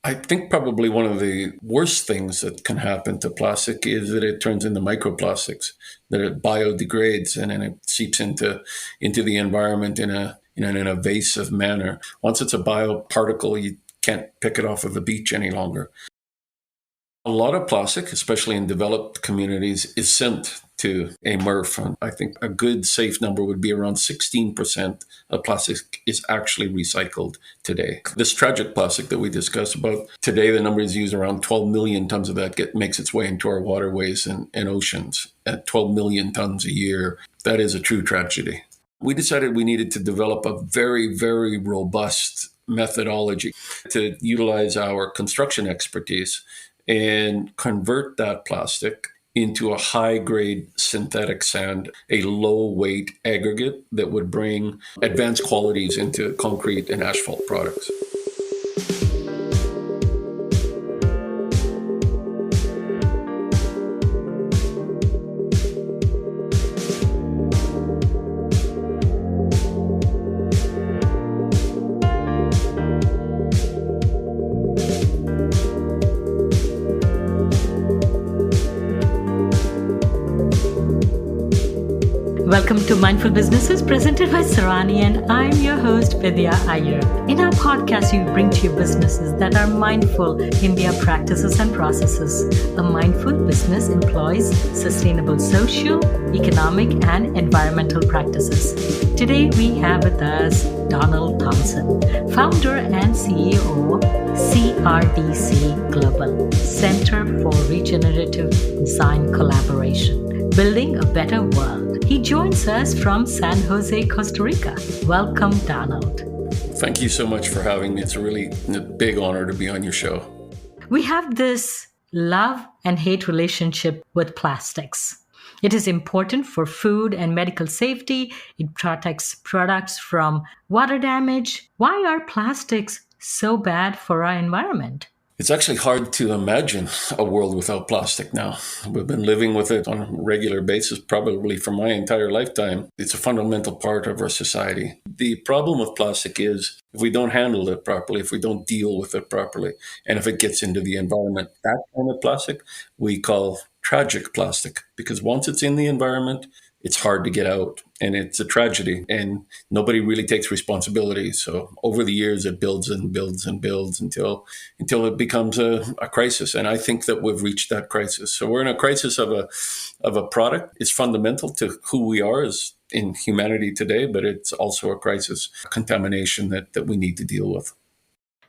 I think probably one of the worst things that can happen to plastic is that it turns into microplastics, that it biodegrades and then it seeps into the environment in an evasive manner. Once it's a bioparticle, you can't pick it off of the beach any longer. A lot of plastic, especially in developed communities, is sent to a MRF. And I think a good safe number would be around 16% of plastic is actually recycled today. This tragic plastic that we discussed about, today the number is used around 12 million tons of that makes its way into our waterways and oceans at 12 million tons a year. That is a true tragedy. We decided we needed to develop a very, very robust methodology to utilize our construction expertise and convert that plastic into a high-grade synthetic sand, a low-weight aggregate that would bring advanced qualities into concrete and asphalt products. Welcome to Mindful Businesses presented by Sarani, and I'm your host Vidya Iyer. In our podcast, we bring to you businesses that are mindful in their practices and processes. A mindful business employs sustainable social, economic, and environmental practices. Today, we have with us Donald Thomson, founder and CEO CRDC Global, Center for Regenerative Design Collaboration, building a better world. He joins us from San Jose, Costa Rica. Welcome, Donald. Thank you so much for having me. It's a really big honor to be on your show. We have this love and hate relationship with plastics. It is important for food and medical safety. It protects products from water damage. Why are plastics so bad for our environment? It's actually hard to imagine a world without plastic now. We've been living with it on a regular basis, probably for my entire lifetime. It's a fundamental part of our society. The problem with plastic is if we don't handle it properly, if we don't deal with it properly, and if it gets into the environment, that kind of plastic we call tragic plastic, because once it's in the environment, it's hard to get out, and it's a tragedy, and nobody really takes responsibility. So over the years, it builds and builds and builds until it becomes a crisis. And I think that we've reached that crisis. So we're in a crisis of a product. It's fundamental to who we are as in humanity today, but it's also a crisis, contamination that we need to deal with.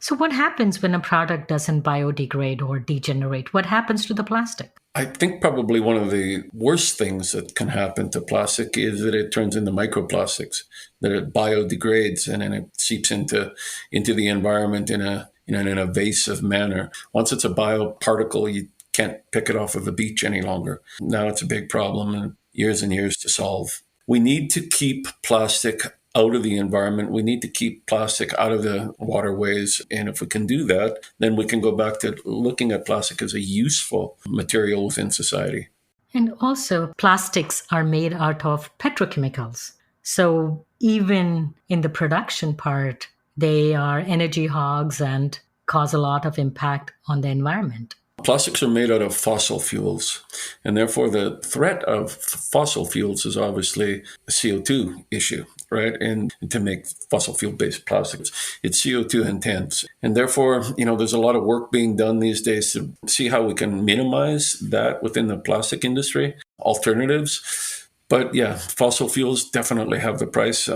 So what happens when a product doesn't biodegrade or degenerate? What happens to the plastic? I think probably one of the worst things that can happen to plastic is that it turns into microplastics, that it biodegrades and then it seeps into the environment in an evasive manner. Once it's a bioparticle, you can't pick it off of the beach any longer. Now it's a big problem and years to solve. We need to keep plastic out of the environment. We need to keep plastic out of the waterways. And if we can do that, then we can go back to looking at plastic as a useful material within society. And also, plastics are made out of petrochemicals. So even in the production part, they are energy hogs and cause a lot of impact on the environment. Plastics are made out of fossil fuels, and therefore the threat of fossil fuels is obviously a CO2 issue, right? And to make fossil fuel-based plastics, it's CO2 intense. And therefore, there's a lot of work being done these days to see how we can minimize that within the plastic industry, alternatives. But yeah, fossil fuels definitely have the price,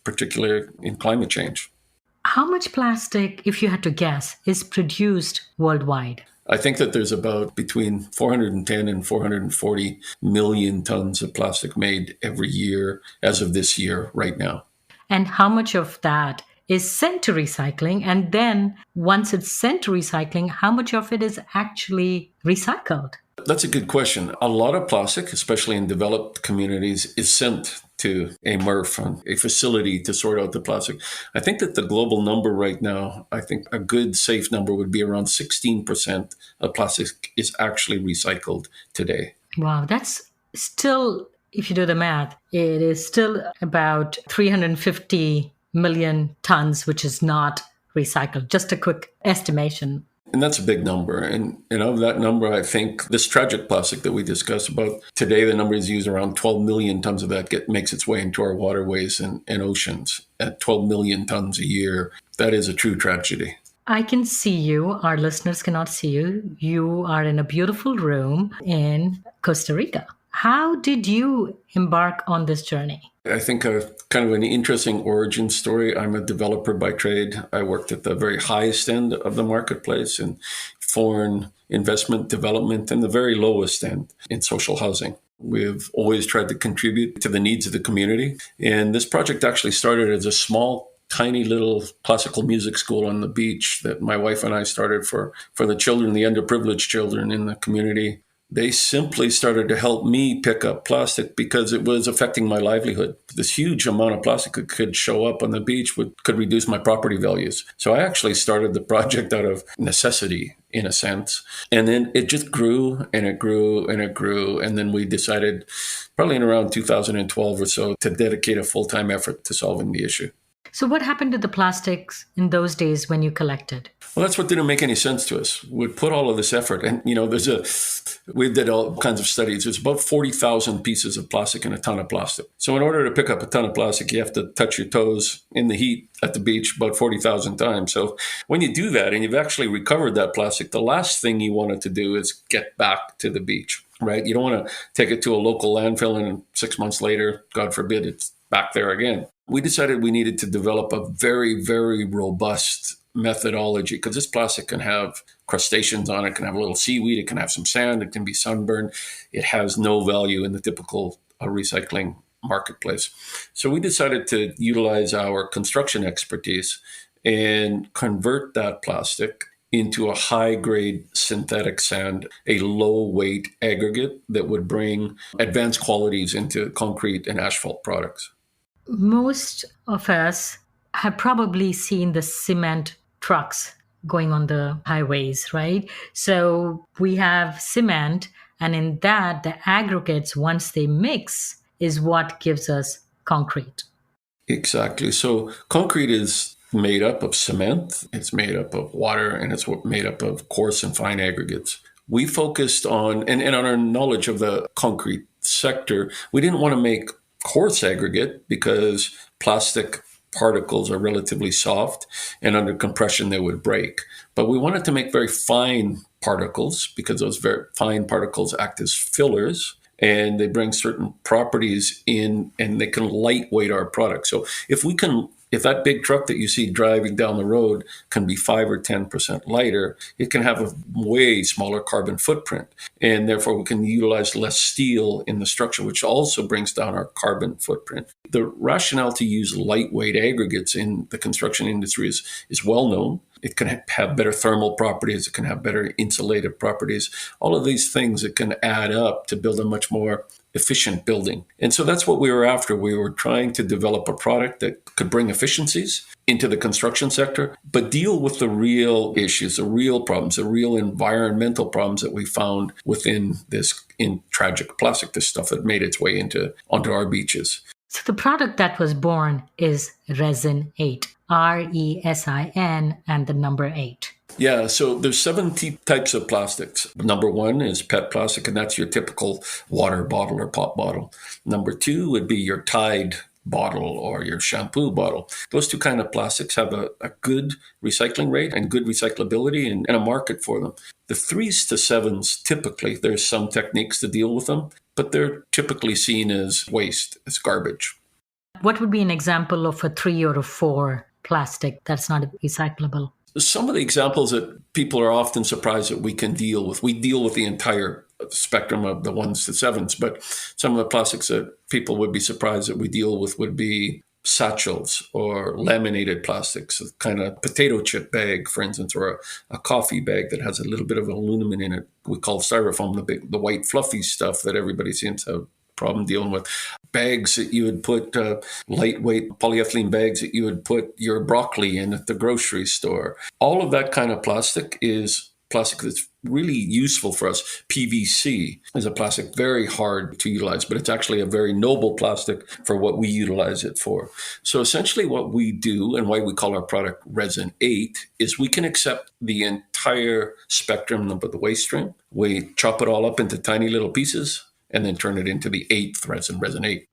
particularly in climate change. How much plastic, if you had to guess, is produced worldwide? I think that there's about between 410 and 440 million tons of plastic made every year as of this year right now. And how much of that is sent to recycling? And then once it's sent to recycling, how much of it is actually recycled? That's a good question. A lot of plastic, especially in developed communities, is sent to a MRF, a facility to sort out the plastic. I think that the global number right now, I think a good safe number would be around 16% of plastic is actually recycled today. Wow, that's still, if you do the math, it is still about 350 million tons, which is not recycled. Just a quick estimation. And that's a big number. And of that number, I think this tragic plastic that we discussed about today, the number is used around 12 million tons of that makes its way into our waterways and oceans at 12 million tons a year. That is a true tragedy. I can see you. Our listeners cannot see you. You are in a beautiful room in Costa Rica. How did you embark on this journey? I think a kind of an interesting origin story. I'm a developer by trade. I worked at the very highest end of the marketplace in foreign investment development and the very lowest end in social housing. We've always tried to contribute to the needs of the community. And this project actually started as a small, tiny little classical music school on the beach that my wife and I started for the children, the underprivileged children in the community. They simply started to help me pick up plastic because it was affecting my livelihood. This huge amount of plastic that could show up on the beach could reduce my property values. So I actually started the project out of necessity, in a sense. And then it just grew and it grew and it grew. And then we decided, probably in around 2012 or so, to dedicate a full-time effort to solving the issue. So what happened to the plastics in those days when you collected? Well, that's what didn't make any sense to us. We put all of this effort, and we did all kinds of studies. There's about 40,000 pieces of plastic in a ton of plastic. So in order to pick up a ton of plastic, you have to touch your toes in the heat at the beach about 40,000 times. So when you do that and you've actually recovered that plastic, the last thing you want it to do is get back to the beach, right? You don't want to take it to a local landfill and 6 months later, God forbid, it's back there again. We decided we needed to develop a very, very robust methodology because this plastic can have crustaceans on it, can have a little seaweed, it can have some sand, it can be sunburned. It has no value in the typical recycling marketplace. So we decided to utilize our construction expertise and convert that plastic into a high-grade synthetic sand, a low-weight aggregate that would bring advanced qualities into concrete and asphalt products. Most of us have probably seen the cement trucks going on the highways, right? So we have cement, and in that, the aggregates, once they mix, is what gives us concrete. Exactly. So concrete is made up of cement, it's made up of water, and it's made up of coarse and fine aggregates. We focused on, and on our knowledge of the concrete sector, we didn't want to make coarse aggregate because plastic particles are relatively soft and under compression they would break. But we wanted to make very fine particles because those very fine particles act as fillers and they bring certain properties in and they can lightweight our product. So if that big truck that you see driving down the road can be 5 or 10% lighter, it can have a way smaller carbon footprint. And therefore, we can utilize less steel in the structure, which also brings down our carbon footprint. The rationale to use lightweight aggregates in the construction industry is well known. It can have better thermal properties. It can have better insulative properties. All of these things that can add up to build a much more efficient building. And so that's what we were after. We were trying to develop a product that could bring efficiencies into the construction sector, but deal with the real issues, the real problems, the real environmental problems that we found within this tragic plastic, this stuff that made its way onto our beaches. So the product that was born is Resin 8, RESIN and the number 8. Yeah, so there's 70 types of plastics. Number 1 is PET plastic, and that's your typical water bottle or pop bottle. Number 2 would be your Tide bottle or your shampoo bottle. Those two kind of plastics have a good recycling rate and good recyclability and a market for them. The 3s to 7s, typically, there's some techniques to deal with them, but they're typically seen as waste, as garbage. What would be an example of a 3 or a 4 plastic that's not recyclable? Some of the examples that people are often surprised that we can deal with, we deal with the entire spectrum of the 1s to 7s, but some of the plastics that people would be surprised that we deal with would be satchels or laminated plastics, a kind of potato chip bag, for instance, or a coffee bag that has a little bit of aluminum in it. We call styrofoam the white fluffy stuff that everybody seems to have problem dealing with. Bags that you would put, lightweight polyethylene bags that you would put your broccoli in at the grocery store. All of that kind of plastic is plastic that's really useful for us. PVC is a plastic very hard to utilize, but it's actually a very noble plastic for what we utilize it for. So essentially what we do and why we call our product Resin-8 is we can accept the entire spectrum of the waste stream. We chop it all up into tiny little pieces and then turn it into the 8th resin, Resin-8.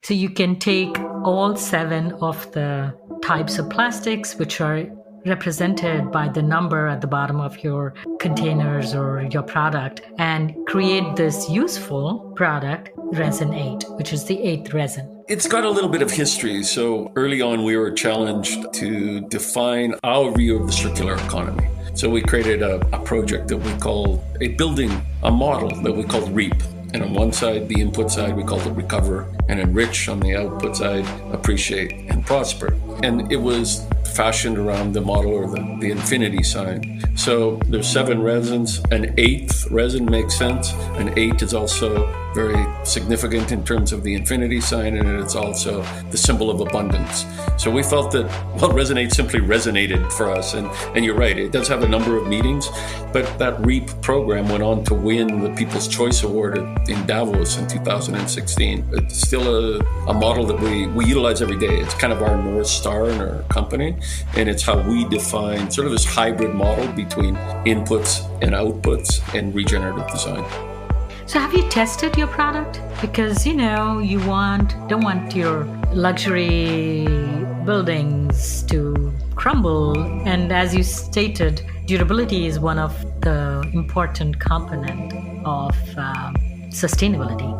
So you can take all 7 of the types of plastics, which are represented by the number at the bottom of your containers or your product, and create this useful product, Resin-8, which is the 8th resin. It's got a little bit of history. So early on, we were challenged to define our view of the circular economy. So we created a project that we called a model that we called REAP. And on one side, the input side, we called it recover, and enrich on the output side, appreciate and prosper. And it was fashioned around the model or the infinity sign. So there's 7 resins. An 8th resin makes sense. An 8 is also very significant in terms of the infinity sign, and it's also the symbol of abundance. So we felt that, Resin-8 simply resonated for us. And you're right, it does have a number of meanings, but that REAP program went on to win the People's Choice Award in Davos in 2016. It's still a model that we utilize every day. It's kind of our North Star in our company, and it's how we define sort of this hybrid model between inputs and outputs and regenerative design. So have you tested your product? Because, you don't want your luxury buildings to crumble. And as you stated, durability is one of the important component of sustainability.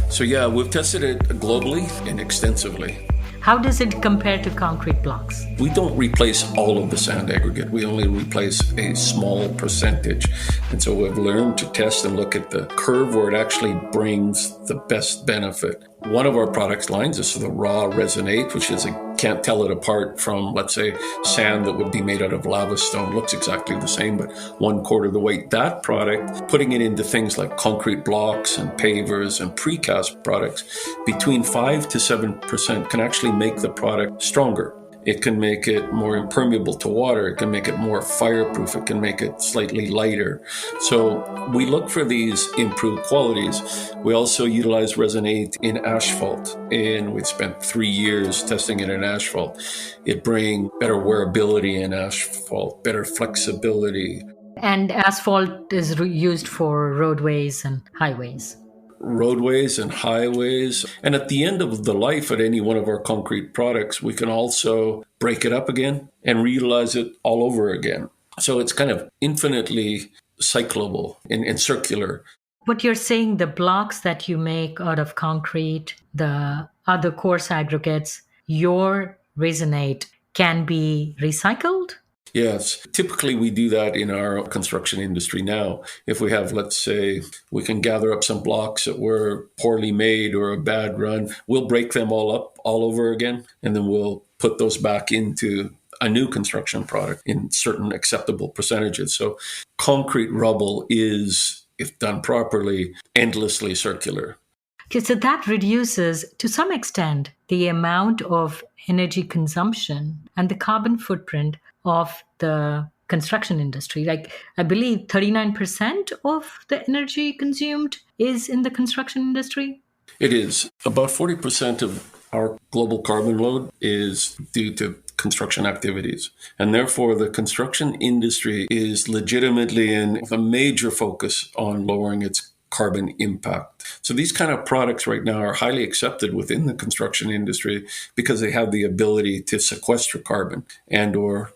So yeah, we've tested it globally and extensively. How does it compare to concrete blocks? We don't replace all of the sand aggregate. We only replace a small percentage. And so we've learned to test and look at the curve where it actually brings the best benefit. One of our product lines is the raw Resin-8, which is, can't tell it apart from, let's say, sand that would be made out of lava stone. Looks exactly the same, but 1/4 the weight. That product, putting it into things like concrete blocks and pavers and precast products, between 5 to 7% can actually make the product stronger. It can make it more impermeable to water. It can make it more fireproof. It can make it slightly lighter. So we look for these improved qualities. We also utilize Resin-8 in asphalt, and we spent 3 years testing it in asphalt. It brings better wearability in asphalt, better flexibility. And asphalt is used for roadways and highways. Roadways and highways. And at the end of the life at any one of our concrete products, we can also break it up again and reutilize it all over again. So it's kind of infinitely cyclable and circular. What you're saying, the blocks that you make out of concrete, the other coarse aggregates, your Resin-8 can be recycled? Yes, typically we do that in our construction industry now. If we have, let's say, we can gather up some blocks that were poorly made or a bad run, we'll break them all up all over again, and then we'll put those back into a new construction product in certain acceptable percentages. So concrete rubble is, if done properly, endlessly circular. Okay, so that reduces, to some extent, the amount of energy consumption and the carbon footprint of the construction industry. Like, I believe 39% of the energy consumed is in the construction industry. It is. About 40% of our global carbon load is due to construction activities. And therefore, the construction industry is legitimately in a major focus on lowering its carbon impact. So these kind of products right now are highly accepted within the construction industry because they have the ability to sequester carbon and or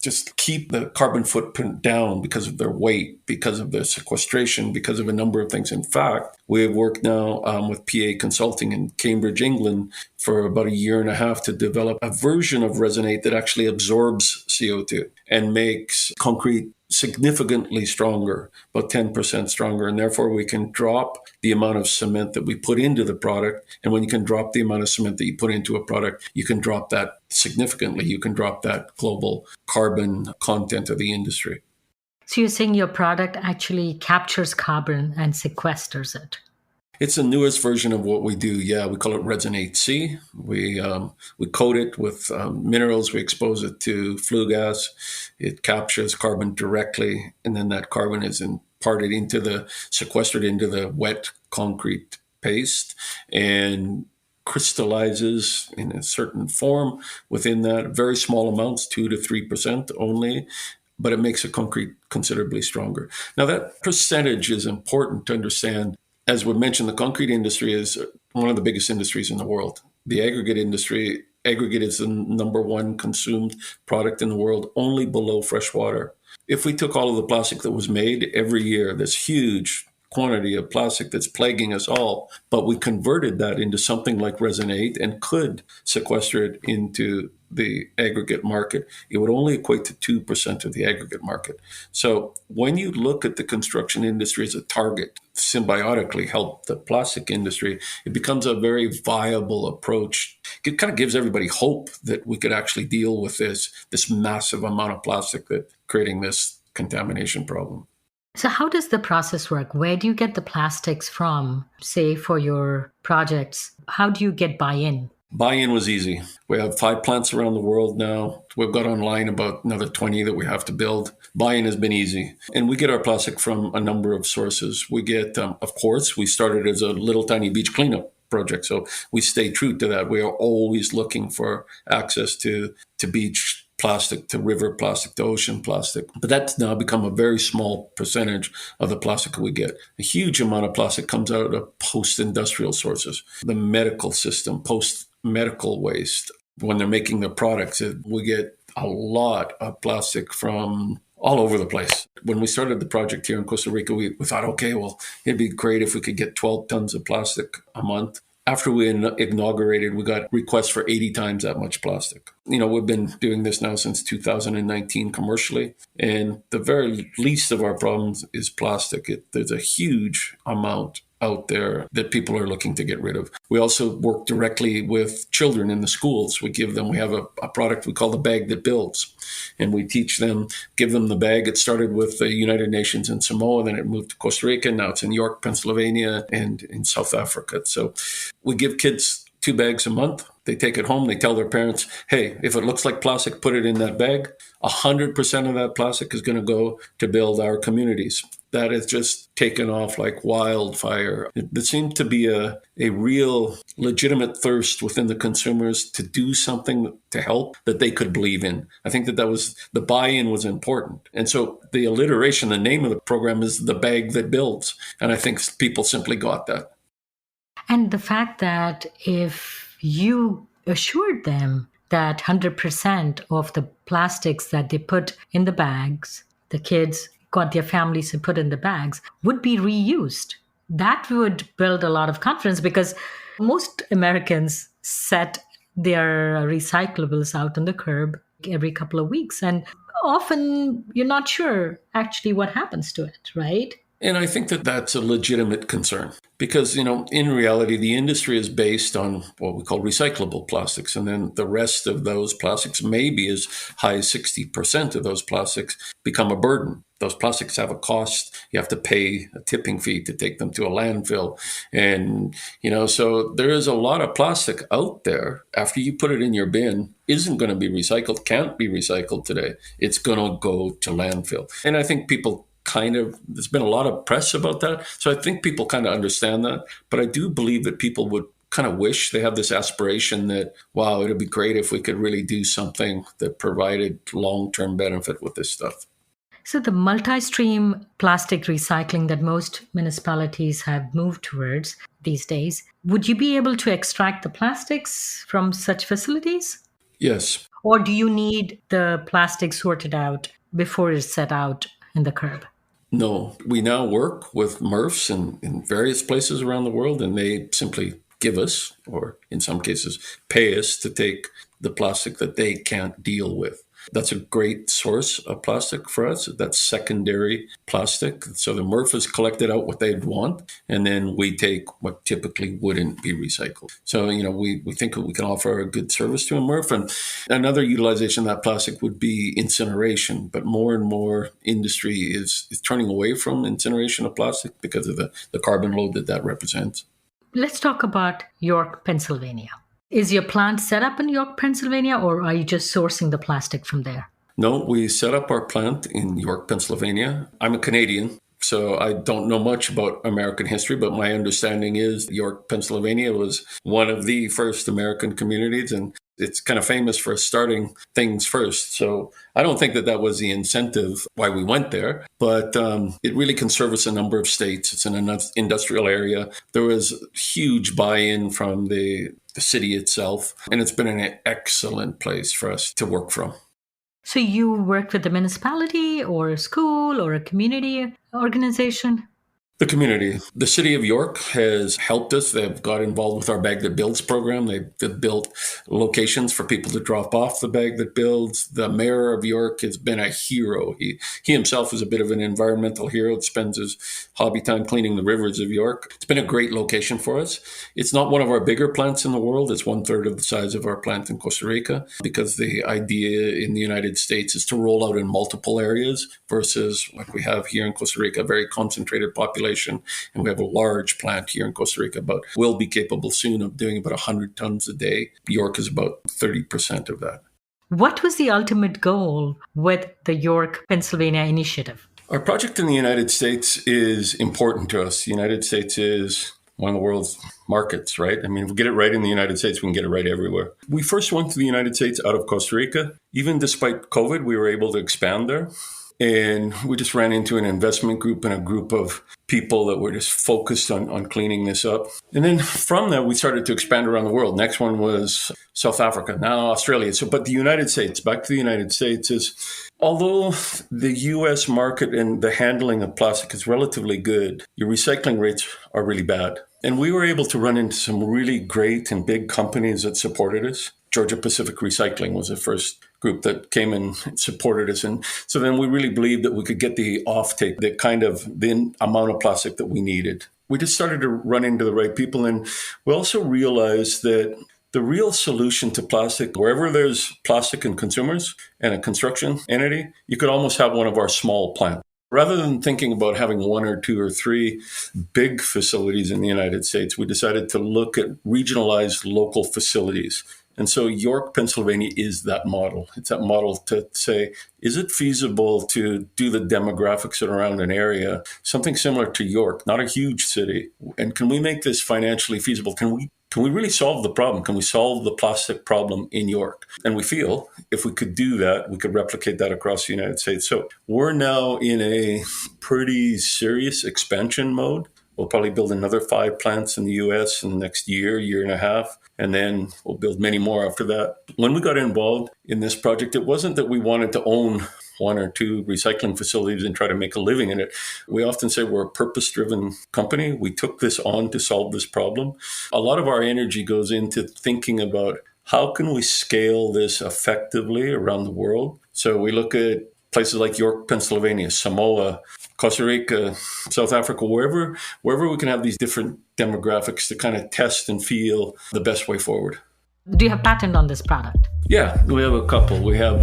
just keep the carbon footprint down because of their weight, because of their sequestration, because of a number of things. In fact, we have worked now with PA Consulting in Cambridge, England, for about 1.5 years to develop a version of Resin-8 that actually absorbs CO2 and makes concrete significantly stronger, about 10% stronger. And therefore, we can drop the amount of cement that we put into the product. And when you can drop the amount of cement that you put into a product, you can drop that significantly. You can drop that global carbon content of the industry. So you're saying your product actually captures carbon and sequesters it? It's the newest version of what we do. Yeah, we call it Resonate C. We coat it with minerals. We expose it to flue gas. It captures carbon directly, and then that carbon is sequestered into the wet concrete paste and crystallizes in a certain form within that. Very small amounts, 2 to 3% only, but it makes the concrete considerably stronger. Now, that percentage is important to understand. As we mentioned, the concrete industry is one of the biggest industries in the world. The aggregate is the number one consumed product in the world, only below fresh water. If we took all of the plastic that was made every year, this huge quantity of plastic that's plaguing us all, but we converted that into something like Resonate and could sequester it into the aggregate market, it would only equate to 2% of the aggregate market. So when you look at the construction industry as a target, symbiotically help the plastic industry, it becomes a very viable approach. It kind of gives everybody hope that we could actually deal with this massive amount of plastic that's creating this contamination problem. So, how does the process work? Where do you get the plastics from, say, for your projects? How do you get buy in? Buy-in was easy. We have 5 plants around the world now. We've got online about another 20 that we have to build. Buy-in has been easy. And we get our plastic from a number of sources. We get, of course, we started as a little tiny beach cleanup project. So we stay true to that. We are always looking for access to beach plastic, to river plastic, to ocean plastic. But that's now become a very small percentage of the plastic we get. A huge amount of plastic comes out of post-industrial sources, the medical system, post-medical waste. When they're making their products, we get a lot of plastic from all over the place. When we started the project here in Costa Rica, we thought, okay, well, it'd be great if we could get 12 tons of plastic a month. After we inaugurated, we got requests for 80 times that much plastic. We've been doing this now since 2019 commercially, and the very least of our problems is plastic. There's a huge amount out there that people are looking to get rid of. We also work directly with children in the schools. We have a product we call the bag that builds, and we teach them, give them the bag. It started with the United Nations in Samoa, then it moved to Costa Rica, now it's in York, Pennsylvania, and in South Africa. So we give kids 2 bags a month. They take it home. They tell their parents, hey, if it looks like plastic, put it in that bag. 100% of that plastic is going to go to build our communities. That has just taken off like wildfire. There seemed to be a real legitimate thirst within the consumers to do something to help that they could believe in. I think that was the buy-in was important. And so the alliteration, the name of the program is The Bag That Builds. And I think people simply got that. And the fact that if you assured them that 100% of the plastics that they put in the bags, the kids got their families to put in the bags, would be reused, that would build a lot of confidence, because most Americans set their recyclables out on the curb every couple of weeks. And often you're not sure actually what happens to it, right? And I think that that's a legitimate concern because, in reality, the industry is based on what we call recyclable plastics. And then the rest of those plastics, maybe as high as 60% of those plastics, become a burden. Those plastics have a cost. You have to pay a tipping fee to take them to a landfill. And, so there is a lot of plastic out there after you put it in your bin, isn't going to be recycled, can't be recycled today. It's going to go to landfill. And I think people there's been a lot of press about that. So I think people kind of understand that. But I do believe that people would kind of wish they have this aspiration that, wow, it'd be great if we could really do something that provided long-term benefit with this stuff. So the multi-stream plastic recycling that most municipalities have moved towards these days, would you be able to extract the plastics from such facilities? Yes. Or do you need the plastic sorted out before it's set out in the curb? No, we now work with MRFs in various places around the world, and they simply give us, or in some cases, pay us to take the plastic that they can't deal with. That's a great source of plastic for us. That's secondary plastic. So the MRF has collected out what they'd want, and then we take what typically wouldn't be recycled. So, we think we can offer a good service to a MRF. And another utilization of that plastic would be incineration. But more and more industry is turning away from incineration of plastic because of the carbon load that represents. Let's talk about York, Pennsylvania. Is your plant set up in York, Pennsylvania, or are you just sourcing the plastic from there? No, we set up our plant in York, Pennsylvania. I'm a Canadian, so I don't know much about American history, but my understanding is York, Pennsylvania was one of the first American communities, and it's kind of famous for starting things first. So I don't think that was the incentive why we went there, but it really can service a number of states. It's an industrial area. There was huge buy-in from the city itself, and it's been an excellent place for us to work from. So you worked with the municipality or a school or a community organization? The community. The city of York has helped us. They've got involved with our Bag That Builds program. They've built locations for people to drop off the Bag That Builds. The mayor of York has been a hero. He himself is a bit of an environmental hero. Spends his hobby time cleaning the rivers of York. It's been a great location for us. It's not one of our bigger plants in the world. It's 1/3 of the size of our plant in Costa Rica, because the idea in the United States is to roll out in multiple areas versus like we have here in Costa Rica, a very concentrated population. And we have a large plant here in Costa Rica, but we'll be capable soon of doing about 100 tons a day. York is about 30% of that. What was the ultimate goal with the York, Pennsylvania initiative? Our project in the United States is important to us. The United States is one of the world's markets, right? I mean, if we get it right in the United States, we can get it right everywhere. We first went to the United States out of Costa Rica. Even despite COVID, we were able to expand there. And we just ran into an investment group and a group of people that were just focused on cleaning this up. And then from that, we started to expand around the world. Next one was South Africa, now Australia. But the United States, back to the United States, is although the U.S. market and the handling of plastic is relatively good, your recycling rates are really bad. And we were able to run into some really great and big companies that supported us. Georgia Pacific Recycling was the first group that came and supported us. And so then we really believed that we could get the offtake, the amount of plastic that we needed. We just started to run into the right people. And we also realized that the real solution to plastic, wherever there's plastic in consumers and a construction entity, you could almost have one of our small plants. Rather than thinking about having 1 or 2 or 3 big facilities in the United States, we decided to look at regionalized local facilities. And so York, Pennsylvania is that model. It's that model to say, is it feasible to do the demographics around an area, something similar to York, not a huge city? And can we make this financially feasible? Can we really solve the problem? Can we solve the plastic problem in York? And we feel if we could do that, we could replicate that across the United States. So we're now in a pretty serious expansion mode. We'll probably build another 5 plants in the U.S. in the next year and a half, and then we'll build many more after that. When we got involved in this project, it wasn't that we wanted to own 1 or 2 recycling facilities and try to make a living in it. We often say we're a purpose-driven company. We took this on to solve this problem. A lot of our energy goes into thinking about how can we scale this effectively around the world. So we look at places like York, Pennsylvania, Samoa, Costa Rica, South Africa, wherever we can have these different demographics to kind of test and feel the best way forward. Do you have patent on this product? Yeah, we have a couple. We have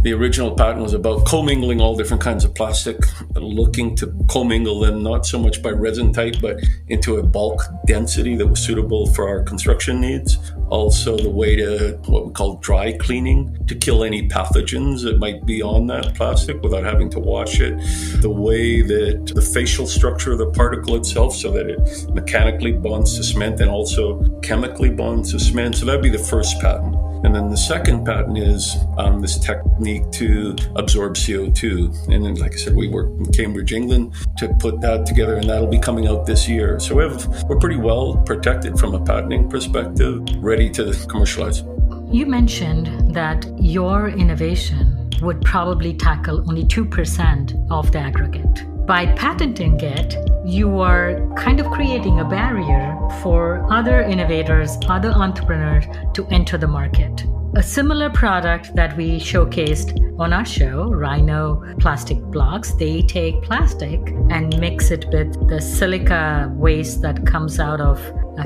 the original patent was about commingling all different kinds of plastic, looking to commingle them not so much by resin type, but into a bulk density that was suitable for our construction needs. Also the way to what we call dry cleaning to kill any pathogens that might be on that plastic without having to wash it. The way that the facial structure of the particle itself so that it mechanically bonds to cement and also chemically bonds to cement. So that'd be the first patent. And then the second patent is this technique to absorb CO2. And then, like I said, we work in Cambridge, England to put that together, and that'll be coming out this year. So we're pretty well protected from a patenting perspective, ready to commercialize. You mentioned that your innovation would probably tackle only 2% of the aggregate. By patenting it, you are kind of creating a barrier for other innovators, other entrepreneurs to enter the market. A similar product that we showcased on our show, Rhino Plastic Blocks, they take plastic and mix it with the silica waste that comes out of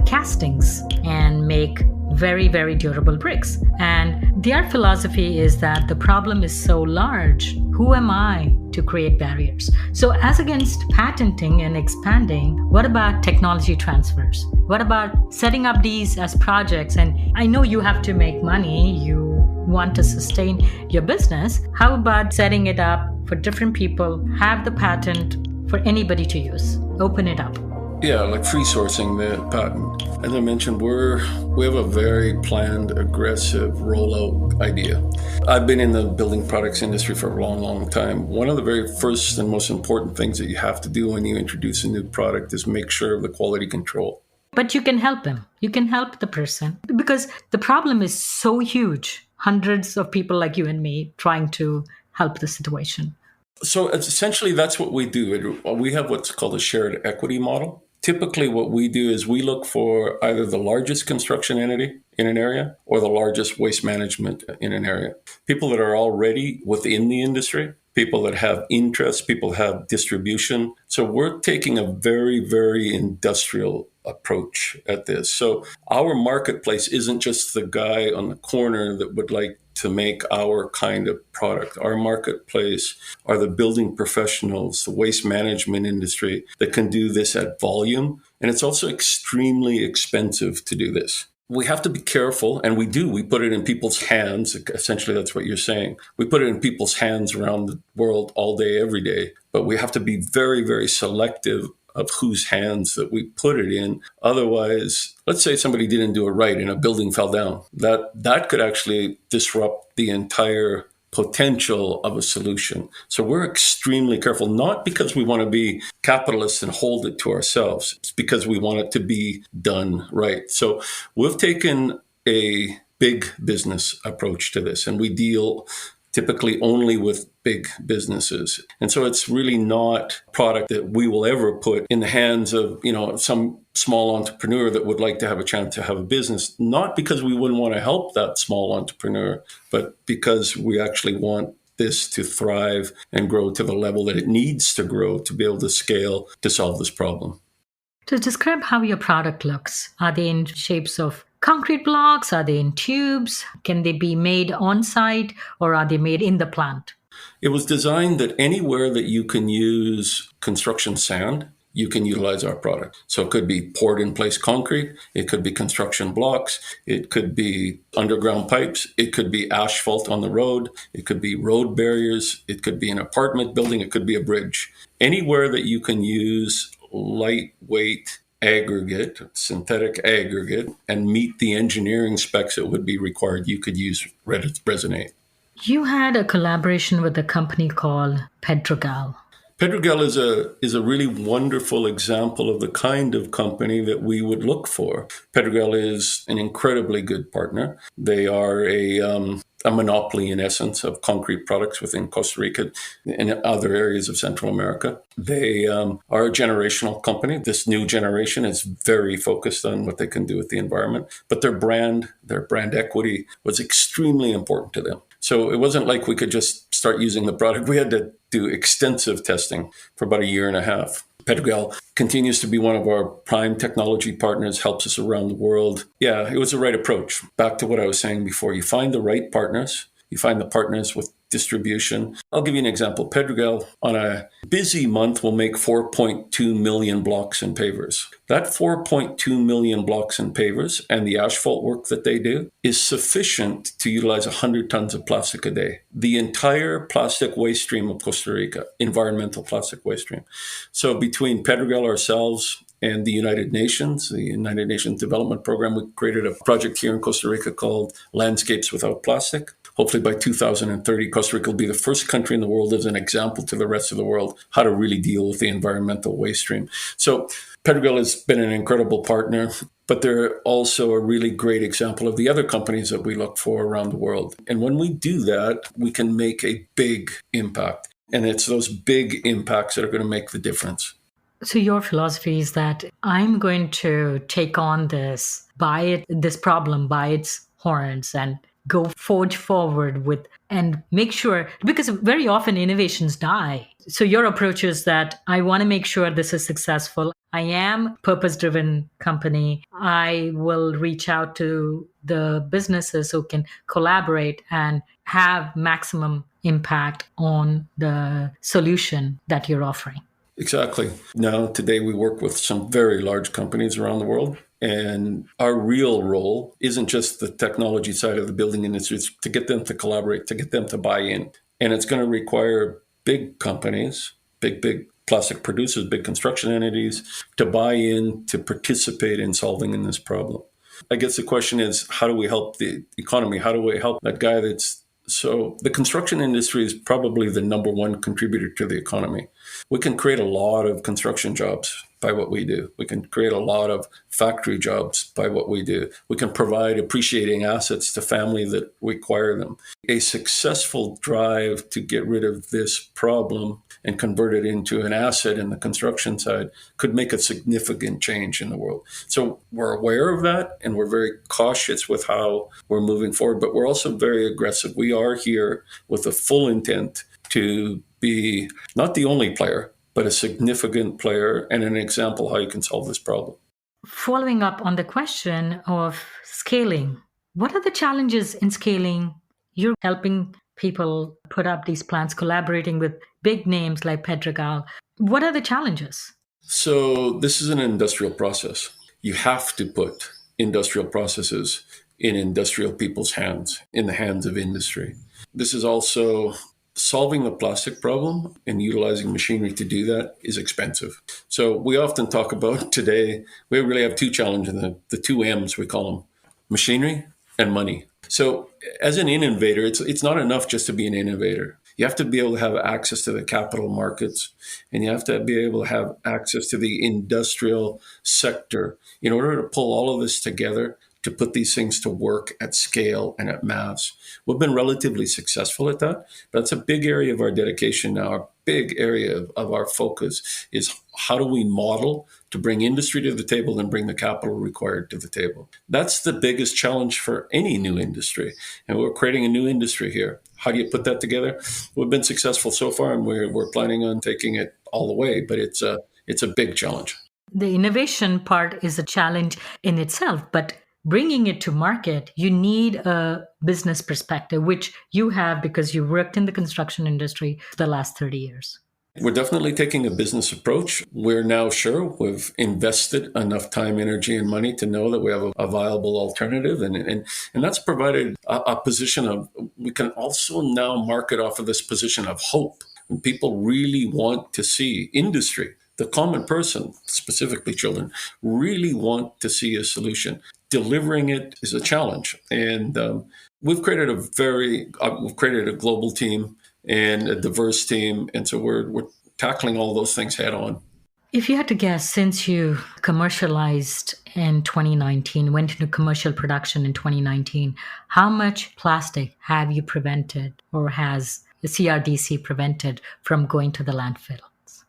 castings and make very, very durable bricks. And their philosophy is that the problem is so large, who am I to create barriers? So as against patenting and expanding, what about technology transfers? What about setting up these as projects? And I know you have to make money, you want to sustain your business. How about setting it up for different people, have the patent for anybody to use, open it up? Yeah, like free sourcing the patent. As I mentioned, we have a very planned, aggressive rollout idea. I've been in the building products industry for a long, long time. One of the very first and most important things that you have to do when you introduce a new product is make sure of the quality control. But you can help them. You can help the person because the problem is so huge. Hundreds of people like you and me trying to help the situation. So essentially, that's what we do. We have what's called a shared equity model. Typically, what we do is we look for either the largest construction entity in an area or the largest waste management in an area. People that are already within the industry, people that have interest, people have distribution. So we're taking a very, very industrial approach at this. So our marketplace isn't just the guy on the corner that would like to make our kind of product. Our marketplace are the building professionals, the waste management industry that can do this at volume. And it's also extremely expensive to do this. We have to be careful, and we do. We put it in people's hands. Essentially, that's what you're saying. We put it in people's hands around the world all day, every day. But we have to be very, very selective of whose hands that we put it in. Otherwise, let's say somebody didn't do it right and a building fell down. That could actually disrupt the entire potential of a solution. So we're extremely careful, not because we want to be capitalists and hold it to ourselves. It's because we want it to be done right. So we've taken a big business approach to this, and we deal typically only with big businesses. And so it's really not a product that we will ever put in the hands of, some small entrepreneur that would like to have a chance to have a business, not because we wouldn't want to help that small entrepreneur, but because we actually want this to thrive and grow to the level that it needs to grow to be able to scale to solve this problem. To describe how your product looks, are they in shapes of concrete blocks? Are they in tubes? Can they be made on site or are they made in the plant? It was designed that anywhere that you can use construction sand, you can utilize our product. So it could be poured in place concrete. It could be construction blocks. It could be underground pipes. It could be asphalt on the road. It could be road barriers. It could be an apartment building. It could be a bridge. Anywhere that you can use lightweight aggregate, synthetic aggregate, and meet the engineering specs that would be required, you could use Resonate. You had a collaboration with a company called Pedregal. Pedregal is a really wonderful example of the kind of company that we would look for. Pedregal is an incredibly good partner. They are a monopoly, in essence, of concrete products within Costa Rica and other areas of Central America. They are a generational company. This new generation is very focused on what they can do with the environment, but their brand equity was extremely important to them. So it wasn't like we could just start using the product. We had to do extensive testing for about a year and a half. Pedregal continues to be one of our prime technology partners, helps us around the world. Yeah, it was the right approach. Back to what I was saying before, you find the right partners, you find the partners with distribution. I'll give you an example. Pedregal, on a busy month, will make 4.2 million blocks and pavers. That 4.2 million blocks and pavers and the asphalt work that they do is sufficient to utilize 100 tons of plastic a day. The entire plastic waste stream of Costa Rica, environmental plastic waste stream. So between Pedregal, ourselves, and the United Nations Development Program, we created a project here in Costa Rica called Landscapes Without Plastic. Hopefully by 2030, Costa Rica will be the first country in the world as an example to the rest of the world how to really deal with the environmental waste stream. So Pedregal has been an incredible partner, but they're also a really great example of the other companies that we look for around the world. And when we do that, we can make a big impact. And it's those big impacts that are going to make the difference. So your philosophy is that I'm going to take on this problem by its horns and go forge forward with and make sure, because very often innovations die. So your approach is that I want to make sure this is successful. I am purpose driven company. I will reach out to the businesses who can collaborate and have maximum impact on the solution that you're offering. Exactly. Now, today we work with some very large companies around the world. And our real role isn't just the technology side of the building industry, it's to get them to collaborate, to get them to buy in. And it's going to require big companies, big plastic producers, big construction entities to buy in, to participate in solving in this problem. I guess the question is, how do we help the economy? How do we help that guy so the construction industry is probably the number one contributor to the economy. We can create a lot of construction jobs by what we do. We can create a lot of factory jobs by what we do. We can provide appreciating assets to families that require them. A successful drive to get rid of this problem and convert it into an asset in the construction side could make a significant change in the world. So we're aware of that, and we're very cautious with how we're moving forward, but we're also very aggressive. We are here with a full intent to be not the only player, but a significant player and an example how you can solve this problem. Following up on the question of scaling, what are the challenges in scaling? You're helping people put up these plants, collaborating with big names like Pedregal. What are the challenges? So this is an industrial process. You have to put industrial processes in industrial people's hands, in the hands of industry. This is also solving the plastic problem, and utilizing machinery to do that is expensive. So we often talk about today, we really have two challenges, the two M's we call them, machinery and money. So as an innovator, it's not enough just to be an innovator. You have to be able to have access to the capital markets, and you have to be able to have access to the industrial sector in order to pull all of this together, to put these things to work at scale and at mass. We've been relatively successful at that, but it's a big area of our dedication now. A big area of our focus is how do we model to bring industry to the table and bring the capital required to the table. That's the biggest challenge for any new industry. And we're creating a new industry here. How do you put that together? We've been successful so far, and we're planning on taking it all the way, but it's a big challenge. The innovation part is a challenge in itself, but bringing it to market, you need a business perspective, which you have because you worked in the construction industry for the last 30 years. We're definitely taking a business approach. We're now sure we've invested enough time, energy, and money to know that we have a viable alternative. And that's provided a position of, we can also now market off of this position of hope. And people really want to see industry, the common person, specifically children, really want to see a solution. Delivering it is a challenge. And we've created a global team and a diverse team. And so we're tackling all those things head on. If you had to guess, since you commercialized in 2019, went into commercial production in 2019, how much plastic have you prevented, or has the CRDC prevented from going to the landfill?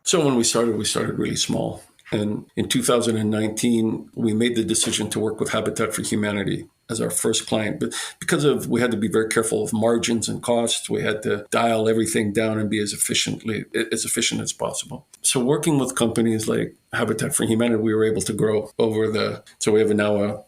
So when we started really small. And in 2019, we made the decision to work with Habitat for Humanity as our first client. But because we had to be very careful of margins and costs, we had to dial everything down and be as efficient as possible. So working with companies like Habitat for Humanity, we were able to grow so we have now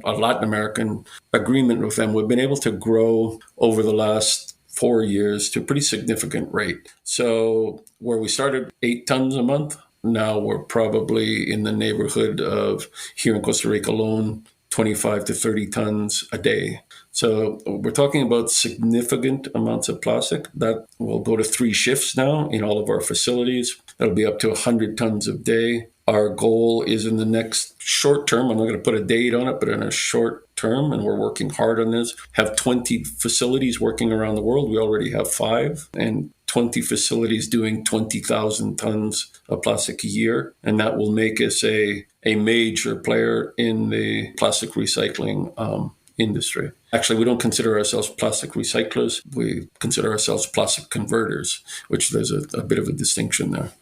a Latin American agreement with them. We've been able to grow over the last 4 years to a pretty significant rate. So where we started 8 tons a month, now we're probably in the neighborhood of, here in Costa Rica alone, 25 to 30 tons a day. So we're talking about significant amounts of plastic that will go to 3 shifts now in all of our facilities. That'll be up to 100 tons a day. Our goal is in the next short term, I'm not going to put a date on it, but in a short term, and we're working hard on this, have 20 facilities working around the world. We already have 5, and 20 facilities doing 20,000 tons of plastic a year. And that will make us a major player in the plastic recycling industry. Actually, we don't consider ourselves plastic recyclers. We consider ourselves plastic converters, which there's a bit of a distinction there.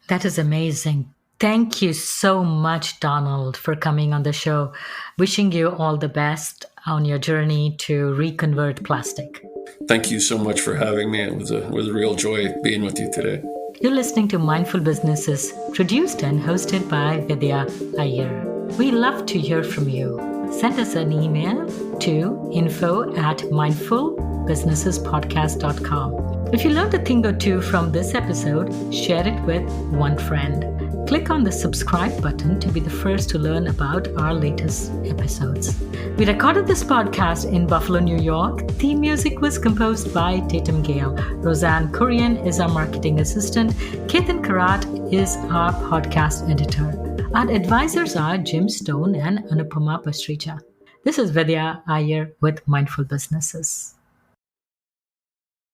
That is amazing. Thank you so much, Donald, for coming on the show. Wishing you all the best. on your journey to reconvert plastic. Thank you so much for having me. It was a real joy being with you today. You're listening to Mindful Businesses, produced and hosted by Vidya Iyer. We love to hear from you. Send us an email to info@mindfulbusinessespodcast.com. If you learned a thing or two from this episode, share it with one friend. Click on the subscribe button to be the first to learn about our latest episodes. We recorded this podcast in Buffalo, New York. Theme music was composed by Tatum Gale. Roseanne Kurian is our marketing assistant. Ketan Karat is our podcast editor. Our advisors are Jim Stone and Anupama Pastrija. This is Vidya Iyer with Mindful Businesses.